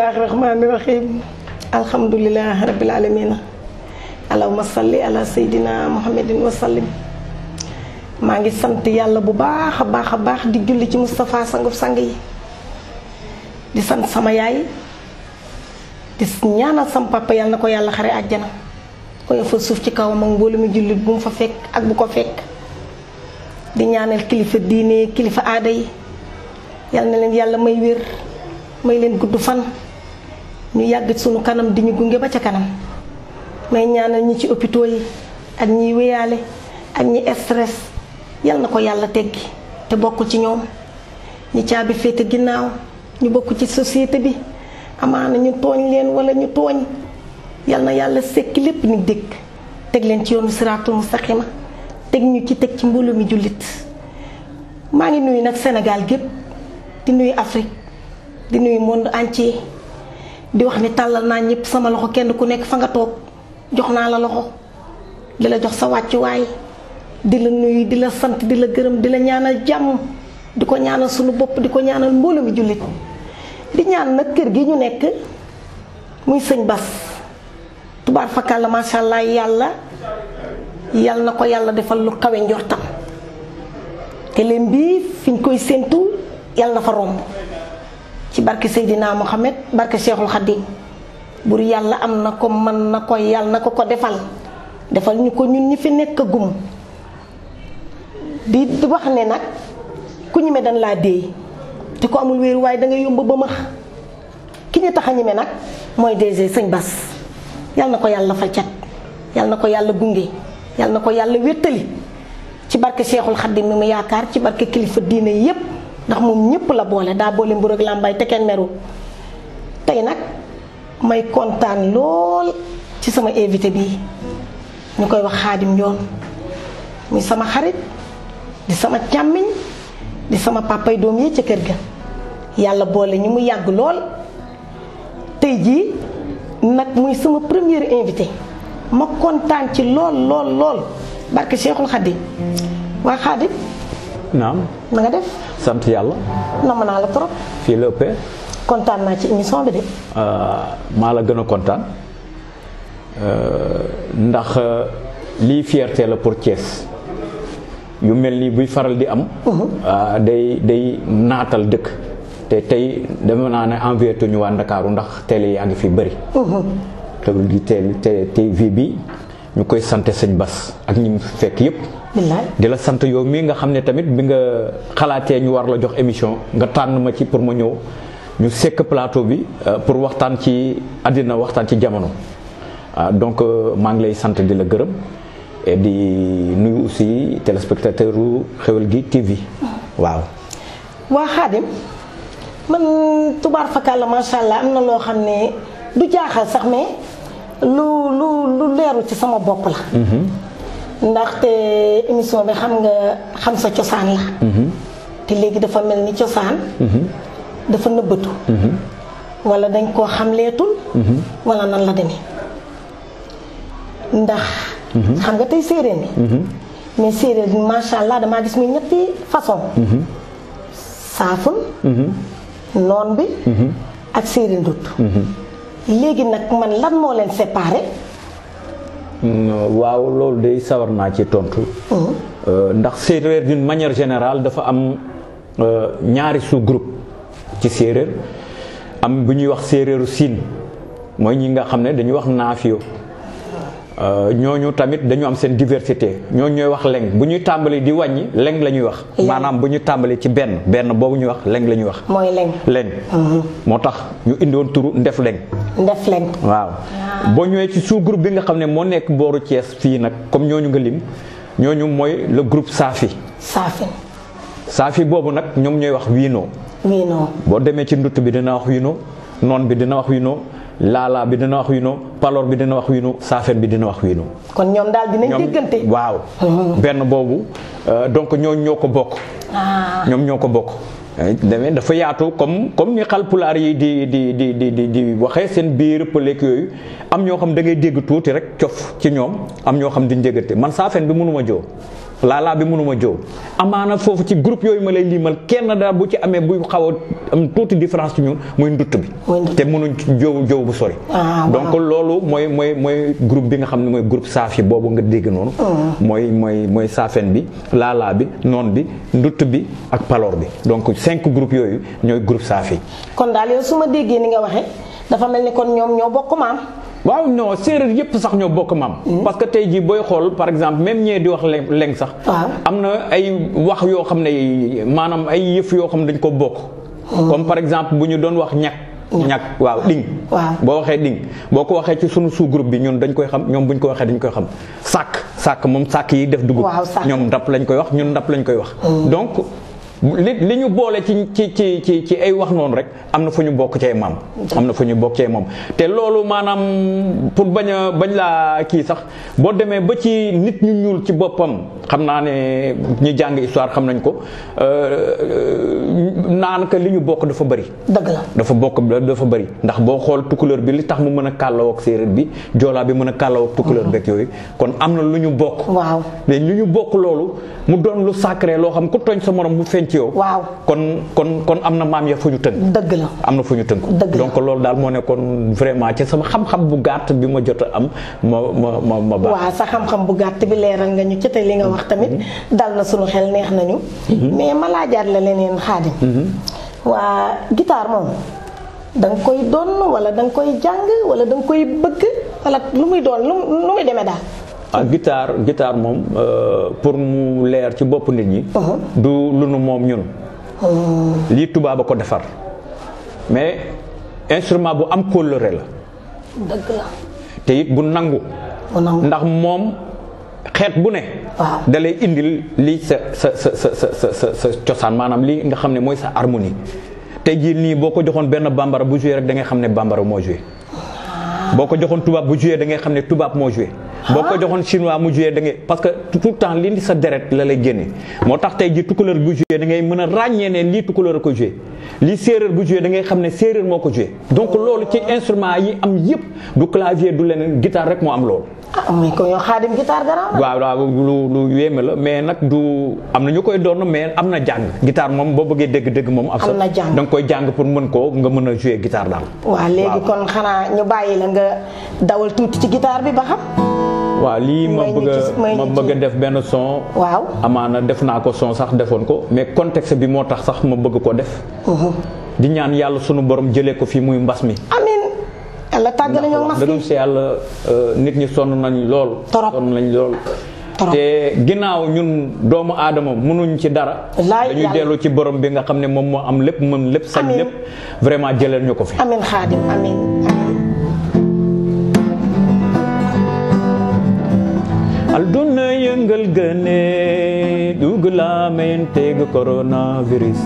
bismillahi rahmani rahim alhamdulillahi rabbil alamin allahumma salli ala sayidina muhammadin wa sallim. maa ngi sant yàlla bu baax a baax di julli ci Moustapha sanguf sang yi di sant sama yaay di ñaanal sama papa yàlla na ko yàlla xare àjjana ko fa suuf ci kawam ak mboolu mi jullit bu mu fa fekk ak bu ko fekk di ñaanal kilifa diine kilifa aada yi yàlla na leen yàlla may wér may leen gudd fan ñu yàgg sunu kanam di ñu gunge ba ca kanam may ñaanal ñi ci hôpitaux yi ak ñiy wéyaale ak ñi stress yàlla na ko yàlla teggi te bokk ci ñoom ñi caabi féete ginnaaw ñu bokk ci société bi amaana ñu tooñ leen wala ñu tooñ yàlla na yàlla sekki lépp ni dégg teg leen ci yoonu siraatul mustaqima teg ñu ci teg ci mbooloo mi jullit maa ngi nuyu nag Sénégal gépp di nuyu Afrique di nuyu monde entier di wax ni tàllal naa ñëpp sama loxo kenn ku nekk fa nga toog jox naa la loxo di la jox sa wàccuwaay di la nuyu di la sant di la gërëm di la ñaanal jàmm di ko ñaanal sunu bopp di ko ñaanal mbooloo mi jullit di ñaan nag kër gi ñu nekk muy sëñ Bass tubaar fakàlla macha allah yàlla na ko yàlla defal lu kawe njortam te leen bii fi ñu koy séentu yàlla na fa romb ci barke Seydina Mohamed barke Cheikhul Khadim bur yàlla am na ko mën na ko yàlla na ko defal ñu ko ñun ñi fi nekk gum di wax ne nag ku ñime dañ laa déey te ko amul wéeru waaye da nga yomb ba max ki ñu tax a ñime nag mooy DG sëñ Bass yàlla na ko yàlla fal cat yàlla na ko yàlla gunge yàlla na ko yàlla wéttali ci barke Cheikhul Khadim mi mu yaakaar ci barke kilifa diine yépp ndax moom ñépp la boole daa boole mburu ak làmbaay te kenn meru tey nag may kontaan lool ci sama invité bii ñu koy wax Khadim Ndione muy sama xarit di sama càmmiñ di sama papay doom yi ca kër ga yàlla boole ñu mu yàgg lool tey jii nag muy sama premier invité ma kontaan ci lool barke Cheikhul Khadim waa Khadim naam na nga def sant yàlla namm naa la trop fii la ëppee kontaan naa ci émission bi de maa la gën a kontaan ndax lii fierté la pour Thiès yu mel nii buy faral di am day naatal dëkk te tey dama naa ne envié ñu waa Ndakaaru ndax télé yaa ngi fi bëri Xeweul gi TV bi ñu koy sant sëñ Bass ak ñi mu fekk yépp di la sant yow mii nga xam ne tamit bi nga xalaatee ñu war la jox émission nga tànn ma ci pour ma ñëw ñu sekk plateau bi pour waxtaan ci àddina waxtaan ci jamono donc maa ngi lay sant di la gërëm et di nuyu aussi téléspectateur u Xeweul gi TV waaw waa Khadim man tubaar fakàlla macha allah am na loo xam ne du jaaxal sax mais lu leeru ci sama bopp la ndaxte émission bi xam sa cosaan la te léegi dafa mel ni cosaan dafa nëbbatu wala dañ koo xamleetul wala nan la demee ndax xam nga tey séeréer ni mais séeréer bi macha allah damaa gis muy ñetti façon saafun noon bi ak séeréer ndut léegi nag man lan moo leen séparé waaw loolu day sawar naa ci tontu ndax séeréer d'une manière générale dafa am ñaari sous-groupe ci séeréer am bu ñuy wax séeréeru siin mooy ñi nga xam ne dañuy wax naafiyo ñooñu tamit dañu am seen diversité ñooñu ñooy wax leng bu ñuy tàmbali di wàññi leng la ñuy wax maanaam bu ñu tàmbali ci benn boobu ñuy wax leng la ñuy wax mooy leng moo tax ñu indiwoon turu ndef leng waaw boo ñëwee ci sous-groupe bi nga xam ne moo nekk booru Thiès fii nag comme ñooñu nga lim ñooñu mooy le groupe saafi boobu nag ñoom ñooy wax wiinoo boo demee ci ndutt bi dina wax wiinoo noon bi dina wax wiinoo laala bi dina wax wiinoo paloor bi dina wax wiinoo saafeen bi dina wax wiinoo kon ñoom daal dinañ déggante waaw benn boobu donc ñoo ko bokk ñoom ñoo ko bokk demee dafa yaatu comme ni Haalpulaar yi di waxee seen biir pëleek yooyu am ñoo xam da ngay dégg tuuti rek cof ci ñoom am ñoo xam duñ déggante man saafeen bi mënuma joo laalaa bi mënuma joow amaana foofu ci groupe yooyu ma lay liimal kenn daal bu ci amee buy xaw a am tuuti différence ci ñun muy ndutt bi te mënuñ ci joow bu sori donc loolu mooy groupe bi nga xam ne mooy groupe saafi boobu nga dégg noonu mooy saafen bi laalaa bi noon bi ndutt bi ak paloor bi donc 5 groupes yooyu ñooy groupe saafi. kon daal yow su ma déggee ni nga waxee dafa mel ni kon ñoom ñoo bokk maam. waaw non séeréer yëpp sax ñoo bokk maam. parce que tey jii booy xool par exemple même ñee di wax leng sax. am na ay wax yoo xam ne maanaam ay yëf yoo xam ne dañ ko bokk. comme par exemple bu ñu doon wax ñag waaw ding. boo waxee ding boo ko waxee ci sunu sous groupe bi ñun dañ koy xam ñoom bu ñu ko waxee dañ koy xam sàkk moom sàkk yi def dugub. ñoom ndap lañ koy wax ñun ndap lañ koy wax. donc li ñu boole ci ay wax noonu rek am na fu ñu bokk cee maam. am na fu ñu bokk cee moom te loolu maanaam pour bañ laa kii sax boo demee ba ci nit ñu ñuul ci boppam xam naa ne ñi jàng histoire xam nañ ko naan que li ñu bokk dafa bëri. dëgg la dafa bëri ndax boo xool tukulóor bi li tax mu mën a kàlloo ak séeréer bi joolaa bi mën a kàlloo ak tukulóor beeg yooyu kon am na lu ñu bokk. waaw mais lu ñu bokk loolu mu doon lu sacré loo xam ku tooñ sa morom mu feeñ ci yow. waaw kon am na maam ya fu ñu tënk. dëgg la am na fu ñu tënk. donc loolu daal moo nekkoon vraiment ci sama xam-xam bu gàtt bi ma jot a am ma baax. waaw sa xam-xam bu gàtt bi leeral nga ñu ci te li nga wax tamit dal na sunu xel neex nañu. mais ma laajaat la leneen Xaadim. waa guitare moom da nga koy doon wala da nga koy jàng wala da nga koy bëgg wala lu muy doon lu muy demee daal. guitare moom pour mu leer ci bopp nit ñi. du lu nu moom ñun. lii tubaab a ko defar mais instrument bu am kóllëre la. dëgg la. te it bu nangu. ndax moom xeet bu ne. da lay indil lii sa cosaan maanaam lii nga xam ne mooy sa harmonie tey jii nii boo ko joxoon benn bambara bu joué rek da ngay xam ne bambara moo joué. boo ko joxoon tubaab bu joué da ngay xam ne tubaab moo joué. boo ko joxoon chinois mu joué da ngay parce que tout le temps lii sa deret la lay génne moo tax tey ji tukulóor bu joué da ngay mën a ràññee ne lii tukulóor a ko joué lii séeréer bu joué da ngay xam ne séeréer moo ko joué donc loolu ci instrument yi am yëpp du clavier du leneen guitare rek moo am loolu. mais ko yow Xaadim guitare garaaw waaw lu yéeme la mais nag du am na ñu koy doon mais am na jàng guitare moom boo bëggee dégg-dégg moom. am na jàng da nga koy jàng pour mën koo nga mën a joué guitare daal. waaw léegi kon xanaa ñu bàyyi la nga dawal tuuti ci guitare bi ba xam. waaw lii ma bëgg a def benn son. waaw amaana def naa ko son sax defoon ko mais contexte bi moo tax sax ma bëgg ko def. di ñaan yàlla sunu borom jëlee ko fii muy mbas mi. amiin yàlla tàggale ñoo mbas mi ndax si yàlla nit ñi sonn nañ lool. sonn nañ lool. te ginnaaw ñun doomu aadama mënuñ ci dara. dañuy dellu ci borom bi nga xam ne moom moo am lépp mën lépp. sañ lépp vraiment jëleel ñu ko fi. amiin Xaadim amiin. alduna yëngal gëne dugg la men teg coronavirus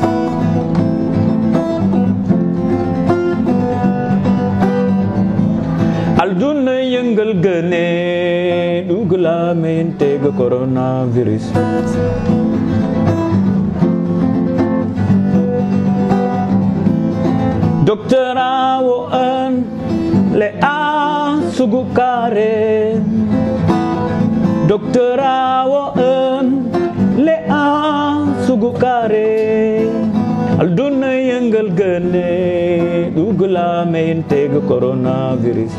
alduna yëngal gëne dugg la men teg coronavirus docteur awo an le a sugu kare docteur awo en le a sugu kare alduna yëngal gëne dugg la men teg coronavirus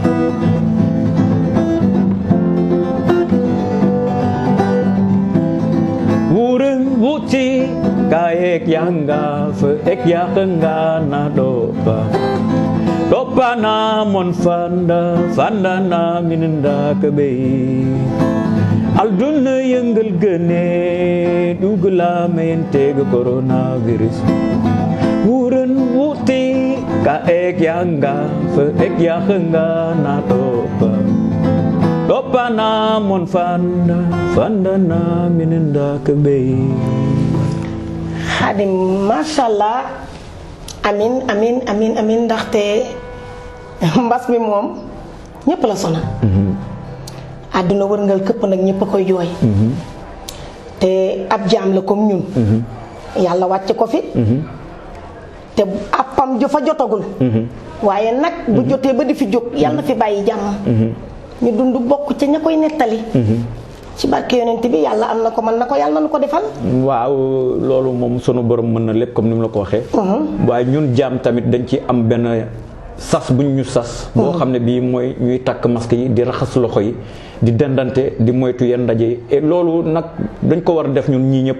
wuren wuti ka ek yanga fe ek yakanga na dopa dopa na mon fanda na mininda kebe alduna yëngal gëne dugg la men teg coronavirus wuren wuti ka ek yanga fe ek yakanga na dopa na mon fanda na mininda kebe. Xaadim masha Allah amin ndaxte mbas mi moom ñëpp la sonal. àdduna wërngal këpp nag ñëpp a koy jooy. te ab jaam la comme ñun. yàlla wàcc ko fi. te appam ju fa jotagul. waaye nag bu jotee ba di fi jóg yàlla na fi bàyyi jàmm. ñu dund bokk ca ña koy nettali. ci barke yonent bi yàlla am na ko mën na ko yàlla na ko defal. waaw loolu moom sunu borom mën na lépp comme ni mu la ko waxee. waaye ñun jaam tamit dañ ci am benn sas buñ ñu sas. boo xam ne bii mooy ñuy takk masque yi di raxas loxo yi di dendante di moytu yenn ndaje yi et loolu nag dañ ko war a def ñun ñii ñëpp.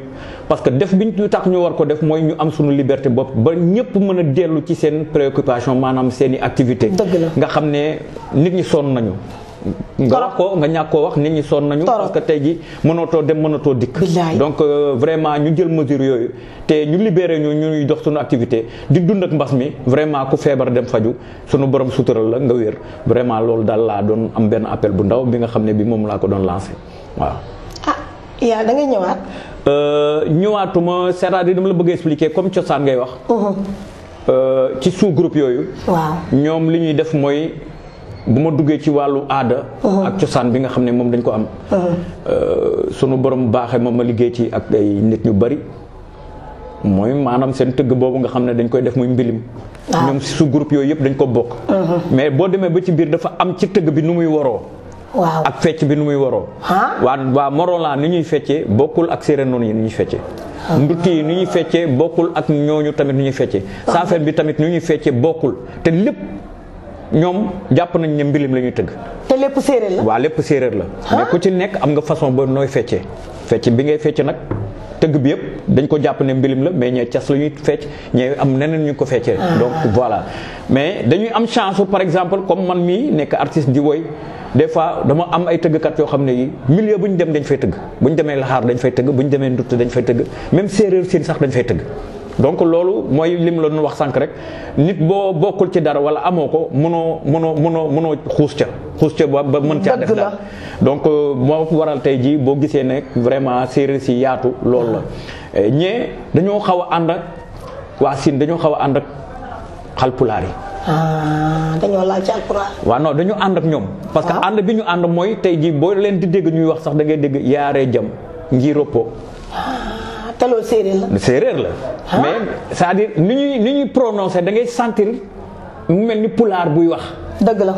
parce que def biñ ñu tax ñu war ko def mooy ñu am suñu liberté bopp ba ñëpp mën a dellu ci seen préoccupation maanaam seen i activité nga xam ne nit ñi sonn nañu. nga wax ko nga ñàkk koo wax nit ñi sonn nañu. parce que tey ji mënatoo dem mënatoo dikk. donc vraiment ñu jël mesure yooyu te ñu libéré ñu ñuy dox suñu activité di dund ak mbas mi vraiment ku feebar dem faju suñu borom sutural la nga wér vraiment loolu daal laa doon am benn appel bu ndaw bi nga xam ne bi moom laa ko doon lancé waaw. yaa da ngay ñëwaat. ñëwaatuma c'est-à-dire dama la bëgg expliquer comme cosaan ngay wax. ci sous groupe yooyu. waaw ñoom li ñuy def mooy bu ma duggee ci wàllu aada. ak cosaan bi nga xam ne moom dañ ko am. sunu borom baaxee ma liggéey ci ak ay nit ñu bari mooy maanaam seen tëgg boobu nga xam ne dañ koy def muy mbilim. ñoom sous groupe yooyu yëpp dañ ko bokk. mais boo demee ba ci biir dafa am ci tëgg bi nu muy waroo. waaw ak fecc bi nu muy waroo. waa Morolan ni ñuy feccee bokkul ak séeréer noonu yi ni ñuy feccee. ndutti yi ni ñuy feccee bokkul ak ñooñu tamit ni ñuy feccee. saafeen bi tamit ni ñuy feccee bokkul te lépp ñoom jàpp nañ ne mbilim la ñuy tëgg. te lépp séeréer la. waaw lépp séeréer la. mais ku ci nekk am nga façon ba nooy feccee. fecc bi ngay fecc nag tëgg bi yëpp dañ ko jàpp ne mbilim la mais ñee cas la ñuy fecc ñee am neneen ñu ko feccee. donc voilà mais dañuy am chance par exemple comme man mii nekk artiste di woy des fois dama am ay tëggkat yoo xam ne yi milieu bu ñu dem dañ fay tëgg bu ñu demee laxaar dañ fay tëgg bu ñu demee ndutt dañ fay tëgg même séeréer siin sax dañ fay tëgg. donc loolu mooy lim la doon wax sànq rek nit boo bokkul ci dara wala amoo ko mënoo xuus ca ba mën caa def daal. donc moo waral tey jii boo gisee ne vraiment séeréer si yaatu loolu la ñee dañoo xaw a ànd ak waa Siin dañoo xaw a ànd ak xalpulaar yi. dañoo laal ci alpulaar. waaw non dañu ànd ak ñoom. parce que ànd bi ñu ànd mooy tey jii boo leen di dégg ñuy wax sax da ngay dégg yaaree jam ngi roppo. te loolu séeréer la. séeréer la. mais c'est-à-dire ni ñuy prononcer da ngay sentir mu mel ni pulaar buy wax. dëgg la.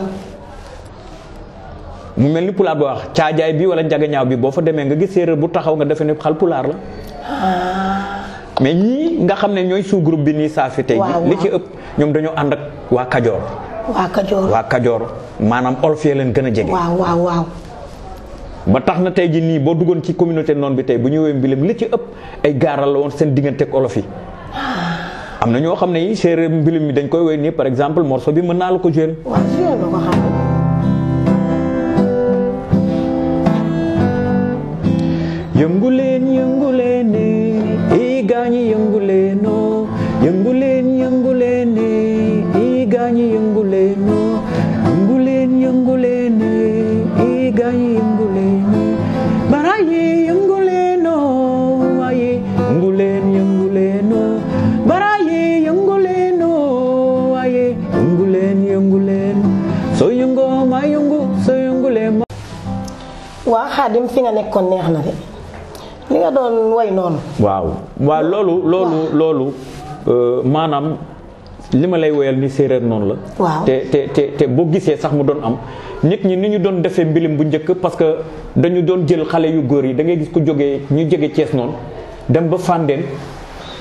mu mel ni pulaar buy wax caajaay bi wala njagañaaw bi boo fa demee nga gis séeréer bu taxaw nga defe ne xal pulaar la. mais ñii nga xam ne ñooy sous groupe bi nii saa fi tey li ci ëpp ñoom dañoo ànd ak waa Kajoor. waa Kajoor maanaam olof yee leen gën a jege. waaw. ba tax na tey ji nii boo duggoon ci communauté noonu bi tey bu ñu woowee mbilim li ci ëpp ay gaaral la woon seen diggante ak olof yi. am na ñoo xam ne yi séeréer mbilim mi dañ koy woy nii par exemple morceau bi mën naa la ko jouer. waaw jouer ma ko xam. yëngu leen i gaañi yëngu leenoo yëngu leen i gaañi yëngu leenoo yëngu leen i gaañi yëngu leenoo baraye yëngu leenoo waaye yëngu leenoo baraye yëngu leenoo waaye yëngu leen soo yëngoo ma yëngu soo yëngu leen ma. waa Xaadim fi nga nekkoon neex na de li nga doon way noonu. waaw loolu maanaam li ma lay woyal ni séeréer noonu la. waaw te boo gisee sax mu doon am nit ñi ni ñu doon defee mbilim bu njëkk parce que dañu doon jël xale yu góor yi da ngay gis ku jógee ñu jóge Cees noonu dem ba Fandeen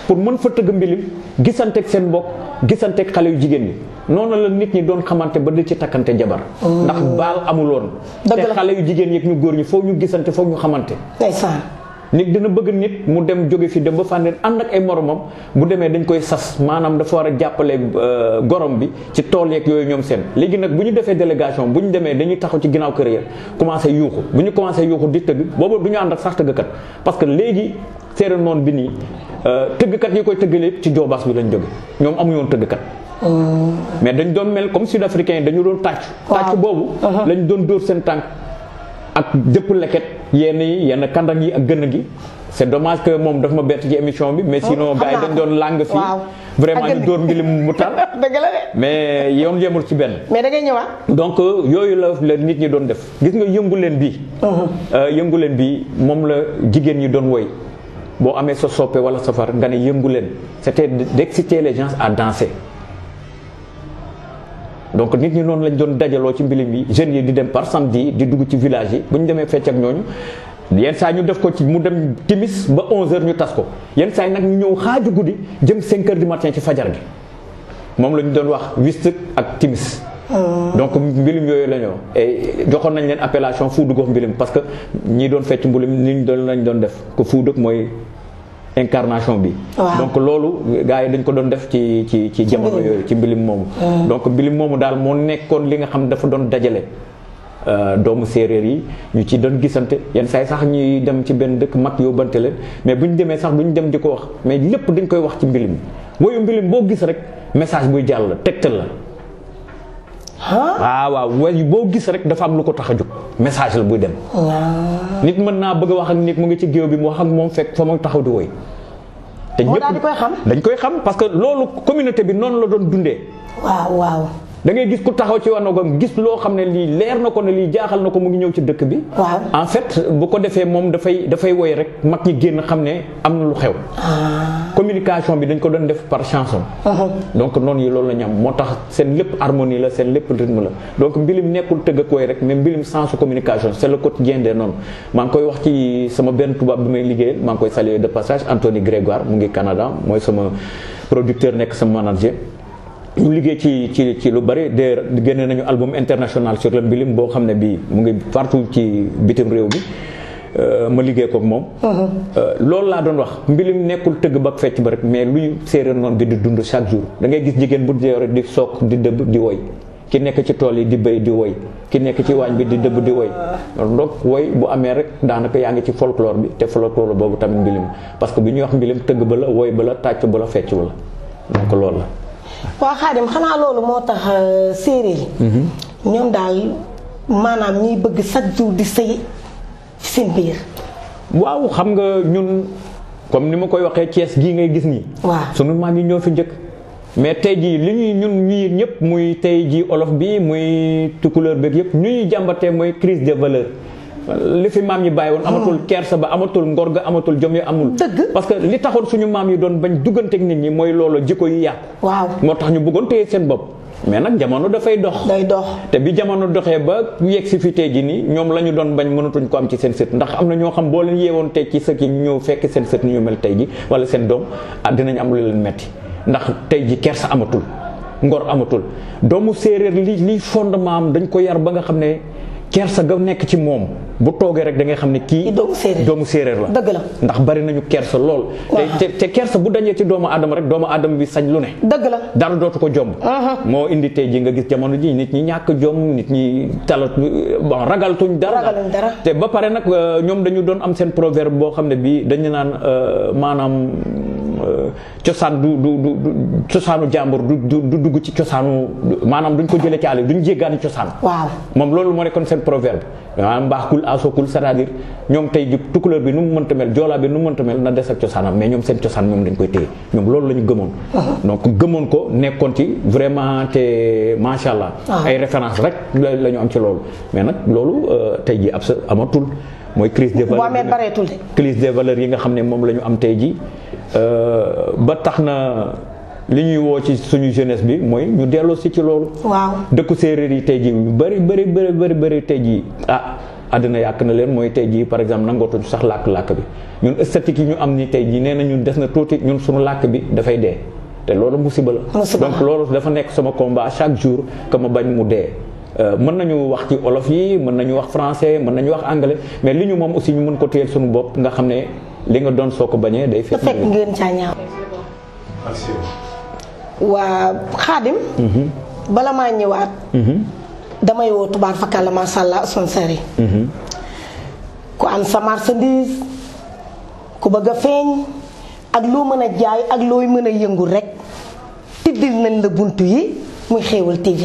pour mën fa tëgg mbilim gisanteeg seen mbokk gisanteeg xale yu jigéen ñi noonu la nit ñi doon xamante ba di ci takkante jabar. ndax baal amuloon. te xale yu jigéen yeeg ñu góor ñi foog ñu gisante foog ñu xamante. ndeysaan. nit dina bëgg nit mu dem jóge fi dem ba Fandeen ànd ak ay moromam bu demee dañ koy sas maanaam dafa war a jàppale gorom bi ci tool yeeg yooyu ñoom seen léegi nag bu ñu defee délégation bu ñu demee dañuy taxaw ci ginnaaw kër ya commencé yuuxu bu ñu commencé yuuxu di tëgg boobu du ñu ànd ak sax tëggkat parce que léegi séeréer noonu bi nii tëggkat yi koy tëggalee ci joobaas bi lañ jóge ñoom amuñu woon tëggkat. mais dañ doon mel comme sud africain dañu doon tàcc boobu lañ doon dóor seen tànk ak jëpp leket yenn kandang yi ak gën gi c'est dommage que moom daf ma bett ci émission bi mais sinon gars yi dañ doon lang fii vraiment ñu dóor mbilim mu tar dëgg la de mais yoon yemul ci benn mais da ngay ñëwaat donc yooyu la nit ñi doon def gis nga yëngu leen bii moom la jigéen ñi doon woy boo amee sa soppe wala sa far nga ne yëngu leen c'était d'exciter les gens à danser donc nit ñi noonu lañ doon dajaloo ci mbilim yi jeunes yi di dem par samedi di dugg ci village yi bu ñu demee fecc ak ñooñu yenn saa ñu def ko ci mu dem timis ba 11h ñu tas ko yenn saa yi nag ñu ñëw xaaju guddi jëm 5h du matin ci fajar gi moom la ñu doon wax wist ak timis. donc mbilim yooyu la ñoo joxoon nañ leen appellation fuudu gox mbilim parce que ñi doon fecc mbilim ni ñu doon lañ doon def ko fuudu mooy incarnation bi. donc loolu gars yi dañ ko doon def ci jamono yooyu ci mbilim moomu. donc mbilim moomu daal moo nekkoon li nga xam dafa doon dajale doomu séeréer yi ñu ci doon gisante yenn saa yi sax ñuy dem ci benn dëkk mag yóbbante leen mais bu ñu demee sax duñ dem di ko wax mais lépp dañ koy wax ci mbilim woyu mbilim boo gis rek message buy jàll tegtal la. waaw way boo gis rek dafa am lu ko tax a jóg message la buy dem. nit mën naa bëgg a wax ak nit mu ngi ci géew bi mu wax ak moom fekk fa mu taxaw di woy te ñëpp dañ koy xam parce que loolu communauté bi noonu la doon dundee. waaw. da ngay gis ku taxaw ci wanagam gis loo xam ne lii leer na ko ne lii jaaxal na ko mu ngi ñëw ci dëkk bi. waaw en fait bu ko defee moom dafay woy rek mag ñi génn xam ne am na lu xew. communication bi dañ ko doon def par chanson. donc noonu yi loolu la ñu am moo tax seen lépp harmonie la seen lépp rythme la donc mbilim nekkul tëgg ak woy rek mais mbilim sensu communication c'est le quotidien des noonu. maa ngi koy wax ci sama benn tubaab bi may liggéeyal maa ngi koy saluer de passage Anthony Grégoire mu ngi Canada mooy sama producteur nekk sama manager. ñu liggéey ci lu bari de génne nañu album international sur le mbilim boo xam ne bii mu ngi partout ci bitim réew bi ma liggéey ko ak moom. loolu laa doon wax mbilim nekkul tëgg ba fecc ba rek mais luy séeréer noonu bi di dund chaque jour da ngay gis jigéen bu dee di sook di dëbb di woy ki nekk ci tool yi di béy di woy ki nekk ci waañ bi di dëbb di woy donc woy bu amee rek daanaka yaa ngi ci folklore bi te folklore boobu tamit mbilim parce que bi ñuy wax mbilim tëgg ba la woy ba la tàcc ba la fecc ba la donc loolu la. waa Xaadim xanaa loolu moo tax séeréer yi ñoom daal maanaam ñiy bëgg chaque jour di sëy ci seen biir. waaw xam nga ñun comme ni ma koy waxee Thiès gii ngay gis nii. waaw sunu maam yi ñoo fi njëkk. mais tey jii li ñuy ñun ñii ñëpp muy tey jii olof bi muy tukulóor beeg yëpp ñu ñuy jàmbatee mooy crise de valeur. li fi maam yi bàyyi woon amatul kersa ba amatul ngor ga amatul jom yi amul. dëgg parce que li taxoon suñu maam yi doon bañ dugganteeg nit ñi mooy loolu jikko yi yàqu. waaw moo tax ñu bëggoon téye seen bopp. mais nag jamono dafay dox. day dox te bi jamono doxee ba yegg si fi tey jii nii ñoom la ñu doon bañ mënatuñ ko am ci seen sët ndax am na ñoo xam boo leen yeewoon tey ci sët yi ñu ñëw fekk seen sët ñu mel tey ji wala seen doom dinañ am lu leen metti ndax tey ji kersa amatul ngor amatul doomu séeréer li fondement am dañ ko yar ba nga xam ne kersa ga nekk ci moom bu toogee rek da ngay xam ne kii doomu séeréer la dëgg la ndax bari nañu kersa lool te kersa bu dañee ci doomu aadama rek doomu aadama bi sañ lu ne dëgg la dara dootu ko jomb moo indi tey ji nga gis jamono ji nit ñi ñàkk jom nit ñi talat bon ragaltuñ dara te ba pare nag ñoom dañu doon am seen proverbe boo xam ne bii dañu naan maanaam cosaan du cosaanu jàmbur du dugg ci cosaanu maanaam duñ ko jëlee ci àll duñ jéggaani cosaan waaw moom loolu moo nekkoon seen proverbe maanaam mbaaxkul asokul c'est-à-dire ñoom tey ji tukulóor bi nu mu mënta mel joolaa bi nu mu mënta mel na des ak cosaanam mais ñoom seen cosaan moom dañ koy téye ñoom loolu la ñu gëmoon donc gëmoon ko nekkoon ci vraiment te macha allah ay référence rek la ñu am ci loolu mais nag loolu tey ji ab sa amatul mooy crise des valeurs yi nga xam ne moom la ñu am tey ji ba tax na li ñuy woo ci suñu jeunesse bi mooy ñu delloo si ci loolu. waaw dëkku séeréer yi tey jii yu bëri tey jii àddina yàq na leen mooy tey jii par exemple nangootuñu sax làkk-làkk bi ñun esthétique yi ñu am ni tey jii nee na ñun des na tuuti ñun suñu làkk bi dafay dee te loolu musiba la. donc loolu dafa nekk sama combat chaque jour que ma bañ mu dee. mën nañu wax ci olof yi mën nañu wax français mën nañu wax anglais mais li ñu moom aussi ñu mën ko téyel suñu bopp nga xam ne li nga doon soo ko bañee day fekk ngeen caa ñaaw. waa Xaadim bala maa ñëwaat damay woo tubaar fakalla masha Allah sponsor yi ku am sa marchandise ku bëgg a feeñ ak loo mën a jaay ak looy mën a yëngu rek tiddil nañ la bunt yi muy Xéewal TV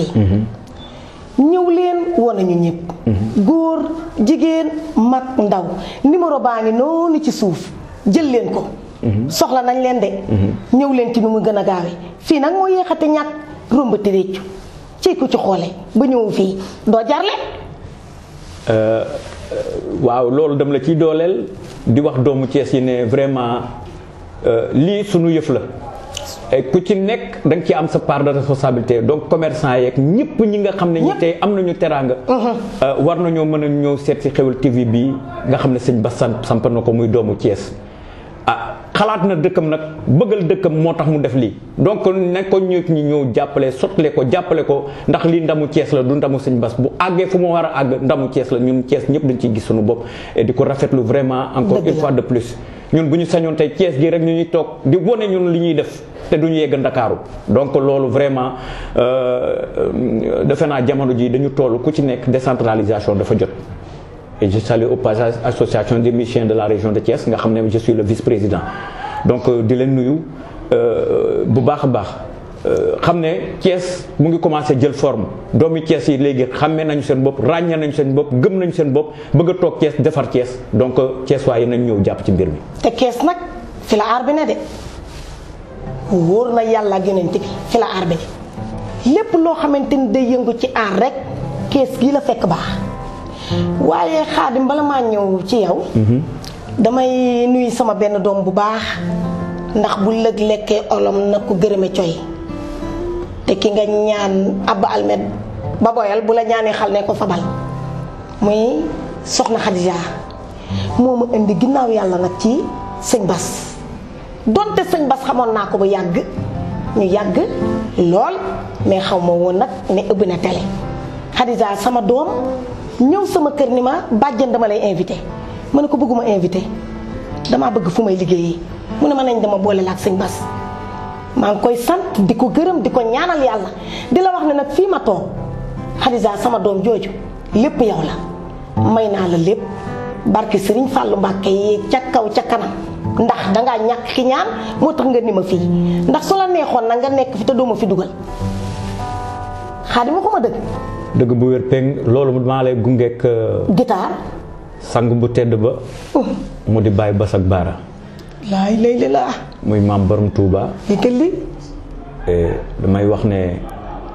ñëw leen woon nañu ñëpp góor jigéen mag ndaw numéro baa ngi noonu ci suuf jël leen ko soxla nañ leen de ñëw leen ci nu mu gën a gaawee fii nag moo yéexate ñàkk rombati réccu ci ku ci xoole ba ñëw fii doo jarle waaw loolu dem la ciy dooleel di wax doomu Thiès yi ne vraiment lii sunu yëf la ku ci nekk da nga ci am sa part de responsabilité donc commerçant yeeg ñëpp ñi nga xam ne ñi tey am nañu teraanga war nañoo mën a ñëw seet si Xeweul TV bii nga xam ne sëñ Bass samp na ko muy doomu Thiès xalaat na dëkkam nag bëggal dëkkam moo tax mu def lii donc ne ko ñëpp ñi ñëw jàppale sotle ko jàppale ko ndax lii ndamu Thiès la du ndamu sëñ Bass bu àggee fu mu war a àgg ndamu Thiès la ñun Thiès ñëpp dañ ciy gis suñu bopp et di ko rafetlu vraiment encore une fois de plus ñun bu ñu sañoon tey Thiès gi rek ñu ñuy toog di wane ñun li ñuy def te duñu yegg Ndakaaru donc loolu vraiment defe naa jamono ji dañu toll ku ci nekk décentralisation dafa jot et je salue au passage association des musiciens de la région de Thiès nga xam ne je suis le vice-président donc di leen nuyu bu baax a baax xam ne Thiès mu ngi commencé jël forme doomi Thiès yi léegi xàmmee nañu seen bopp ràññee nañu seen bopp gëm nañu seen bopp bëgg a toog Thiès defar Thiès donc Thiès waaye nañ ñëw jàpp ci mbir mi. te Thiès nag fi la aar bi ne de wóor na yàlla ak yonent bi fi la aar bi ne lépp loo xamante ni day yëngu ci aar rek Thiès gii la fekk baax. waaye Xaadim bala maa ñëw ci yow damay nuyu sama benn doom bu baax ndax bu lëg lekkee olom na ko gërëme coy te ki nga ñaan Abba Almed ba boyal bu la ñaanee xal ne ko fabal muy soxna Xadija moo ma indi ginnaaw yàlla nag ci sëñ Bass donte sëñ Bass xamoon naa ko bu yàgg ñu yàgg lool mais xaw ma woon nag ne ëbb na télé Xadija sama doom ñëw sama kër ni ma bàjjen dama lay invité ma ne ko bëgguma invité damaa bëgg fu may liggéeyee mu ne ma nañ dama boole la ak sëñ Bass maa ngi koy sant di ko gërëm di ko ñaanal yàlla di la wax ne nag fii ma toog Xadija sama doom jooju lépp yow la may naa la lépp barke Sëriñ Fàllu Mbàkke yi ca kaw ca kanam ndax dangaa ñàkk ki ñaan moo tax nga ni ma fii ndax su la neexoon na nga nekk fi te doo ma fi dugal Xaadim ko ma dëgg dëgg bu wér peng loolu maa lay gungeek guitare sang bu tedd ba mu di Baye Bass ak Baara laay lay la muy maam borom Touba li damay wax ne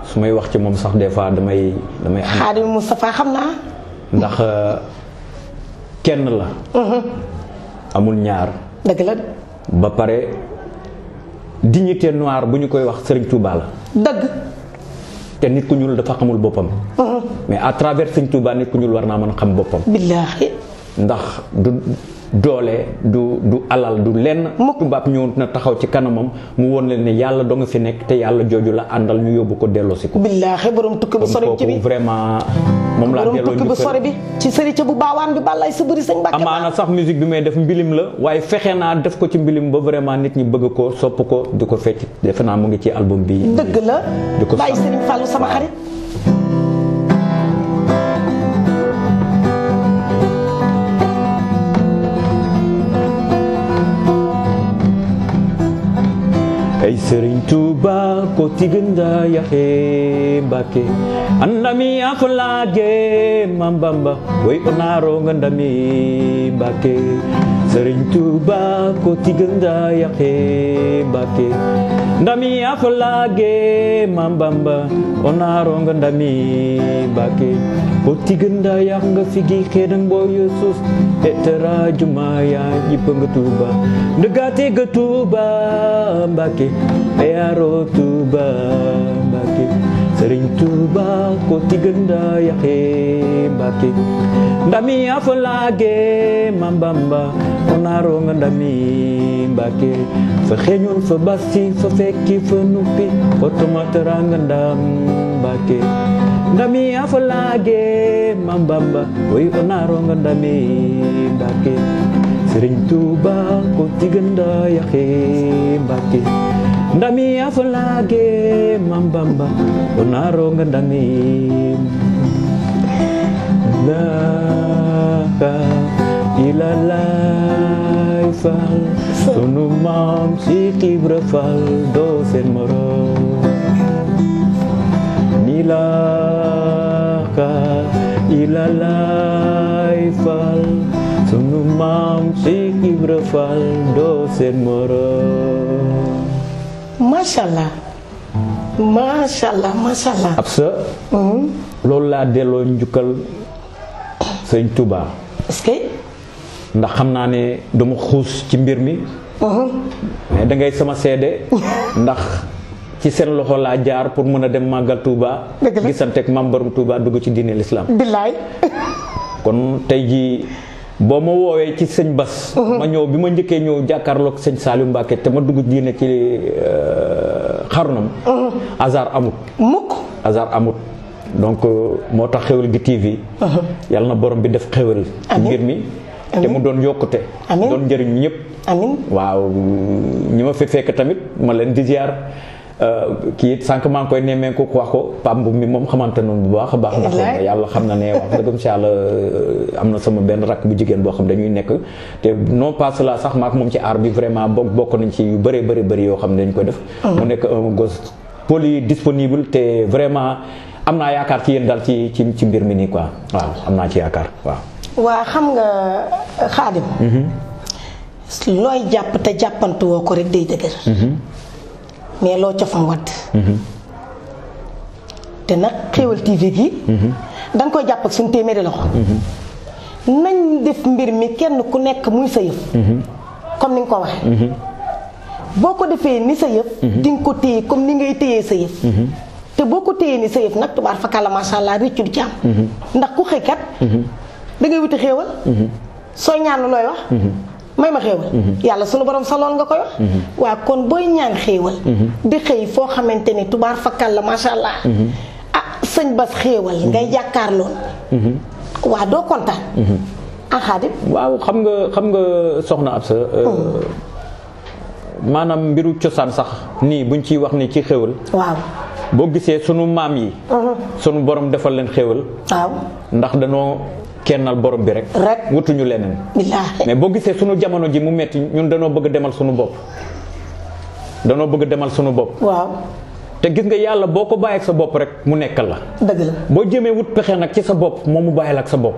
su may wax ci moom sax des fois damay am Xaadim Moustapha xam naa ndax kenn la amul ñaar dëgg la ba pare dignité noire bu ñu koy wax Serigne Touba la dëgg te nit ku ñuul dafa xamul boppam mais à travers Serigne Touba nit ku ñuul war naa mën a xam boppam billaahi ndax du doole du alal du lenn tubaab ñëw na taxaw ci kanamam mu woon leen ne yàlla doo nga fi nekk te yàlla jooju la àndal ñu yóbbu ko delloosi ko billaahi borom tukki bu sori ci bi vraiment moom laa delloo tukki bu sori bi ci sëri ca bu baawaan bi bàllaay sa bëri sëñ Mbàkke amaana sax musique bi may def mbilim la waaye fexe naa def ko ci mbilim ba vraiment nit ñi bëgg ko sopp ko di ko fecc defe naa mu ngi ci album bi dëgg la bàyyi Sëriñ Fàllu sama xarit ay Serigne Touba ko tiganda yahe Mbàkke andami aflage mambamba way onaro ngandami Mbàkke Serigne Touba ko tiganda yahe Mbàkke ndami aflage mambamba onaro ngandami Mbàkke ko tiganda yak nga figi xedang bo Yesus etera jumaya jipanga Touba ndegate ga Touba Mbàkke eyaro Touba Mbàkke Serigne Touba ko tiganda yaxe Mbàkke ndami afalage mambamba onaro nga ndami Mbàkke fa xeñoon fa basti fa fekki fa nuppi otomatera nga ndam Mbàkke ndami afalage mambamba way onaro nga ndami Mbàkke Serigne Touba ko tiganda yaxe Mbàkke ndami afalage mambamba onaro nga ndami la ilalay fal sunu maam si Ibra Fall doo seen morom ni la ilalay fal sunu maam si Ibra Fall doo seen morom macha allah macha allah macha allah. Absa. loolu laa delloo njukkal sëñ Touba. est-ce que. ndax xam naa ne dama xuus ci mbir mi mais da ngay sama seede ndax ci seen loxo laa jaar pour mën a dem màggal Touba. gisanteeg maam borom Touba dugg ci diine l'islam. billaay. kon tey jii boo ma woowee ci sëñ Bass. ma ñëw bi ma njëkkee ñëw jàkkaarloog sëñ Saliou Mbacké te ma dugg diine ci xarunam. hasard amut. mukk hasard amut. donc moo tax Xeweul gi TV. yàlla na borom bi def xéwal. ci mbir mi. te mu doon yokkute. doon njëriñ ñëpp. amiin waaw ñi ma fi fekk tamit ma leen di ziar. kii it sànq maa ngi koy nemmeeku wax ko Pape Mboup mi moom xamante noonu bu baax a baax. ndax yàlla xam na ne wax dëgg yàlla am na sama benn rakk bu jigéen boo xam dañuy nekk te non pas cela sax maak moom ci aar bi vraiment bokk nañ ci yu bëree bëri yoo xam ne dañ ko def. mu nekk un gosse poli disponible te vraiment am naa yaakaar ci yéen daal ci mbir mi nii quoi waaw am naa ci yaakaar waaw. waa xam nga Xaadim. looy jàpp te jàppantu woo ko rek day dëgër. mais loo cofam wadd te nag Xeweul TV gi danga koy jàpp ak suñu téeméeri loxo nañ def mbir mi kenn ku nekk muy sa yëf comme ni nga ko waxee boo ko defee ni sa yëf di nga ko téye comme ni ngay téyee sa yëf te boo ko téyee ni sa yëf nag tubaar fakàlla masha Allah réccu du ci am ndax ku xëy kat da ngay wuti xéewal sooy ñaan looy wax may ma xéewal yàlla sunu borom sa lool nga koy wax waa kon booy ñaan xéewal di xëy foo xamante ni tubaar fakkal la masha Allah ah sëñ Bass xéewal ngay jàkkaarloon waa doo kontaan Xaadim waaw xam nga soxna Absa maanaam mbiru cosaan sax nii buñ ciy wax ni ci xéewal waaw boo gisee sunu maam yi sunu borom defal leen xéewal waaw ndax danoo kennal borom bi rek wutuñu leneen mais boo gisee sunu jamono ji mu metti ñun danoo bëgg demal sunu bopp waaw te gis nga yàlla boo ko bàyyi ak sa bopp rek mu nekkal la dëgg la boo jëmee wut pexe nag ci sa bopp moom mu bàyyil ak sa bopp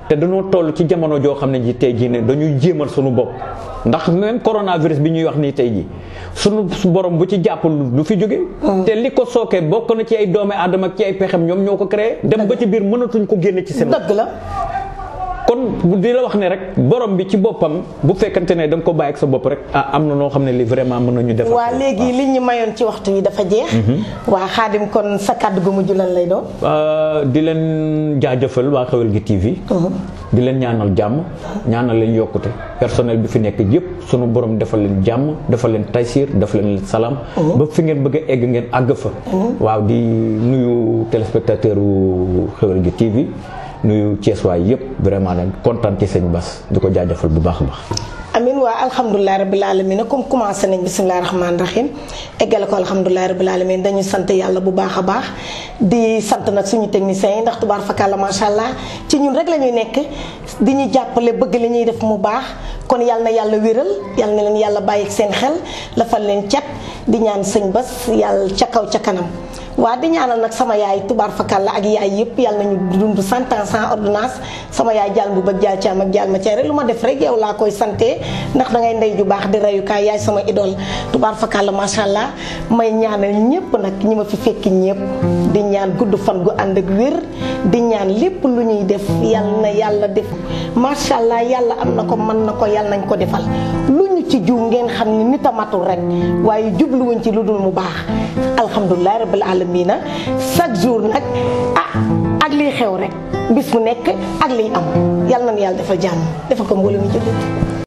te danoo toll ci jamono joo xam ne ji tey jii ne dañuy jéemal sunu bopp ndax même coronavirus bi ñuy wax nii tey jii sunu borom bu ci jàppul du fi jóge te li ko sookee bokk na ci ay doomi aadama ak ci ay pexem ñoom ñoo ko créé dem ba ci biir mënatuñ ko génne ci seen dëgg la kon di la wax ne rek borom bi ci boppam bu fekkante ne da nga ko bàyyi ak sa bopp rek am na noo xam ne li vraiment mën nañu def. waa léegi li ñu mayoon ci waxtu wi dafa jeex. waa Xaadim kon sa kàddu gu mujj lan lay doon. di leen jaajëfal waa Xeweul gi TV. di leen ñaanal jàmm ñaanal leen yokkute personnel bi fi nekk yëpp sunu borom defal leen jàmm defal leen taysir defal leen salaam. ba fi ngeen bëgg a egg ngeen àgg fa. waaw di nuyu téléspectateur u Xeweul gi TV. nuyu Thiès waay yëpp vraiment nag kontaan ci sëñ Bass di ko jaajëfal bu baax a baax. amin waa alhamdulilah rabbil alamin comme commencé nañ bisimilah rahmaani rahim eggale ko alhamdulilah rabbil alamin dañuy sant yàlla bu baax a baax di sant nag suñu techniciens yi ndax tubaar fakàlla macha allah ci ñun rek la ñuy nekk di ñu jàppale bëgg li ñuy def mu baax kon yàlla na yàlla wéral yàlla na leen yàlla bàyyi ak seen xel lafal leen cat di ñaan sëñ Bass yàlla ca kaw ca kanam. waa di ñaanal nag sama yaay tubaar fakal la ak yaay yëpp yàlla nañu dund 100 ans sans ordonnance sama yaay jàll bu bëgg jaal caam ak jaal ma ceere lu ma def rek yow laa koy sante ndax dangay ndey ju baax di reyukaay yaay sama idole tubaar fakal la macha allah may ñaanal ñëpp nag ñi ma fi fekk ñëpp di ñaan gudd fan gu ànd ak wér di ñaan lépp lu ñuy def yàlla na yàlla def macha allah yàlla am na ko mën na ko yàlla nañ ko defal lu ñu ci juum ngeen xam ni nit a matul rek waaye jubluwuñ ci lu dul mu baax alhamdulilah rabbil alamin chaque jour nag ak liy xew rek bis mu nekk ak liy am yàlla na yàlla defal jàmm defal ko mbooloo mi jullit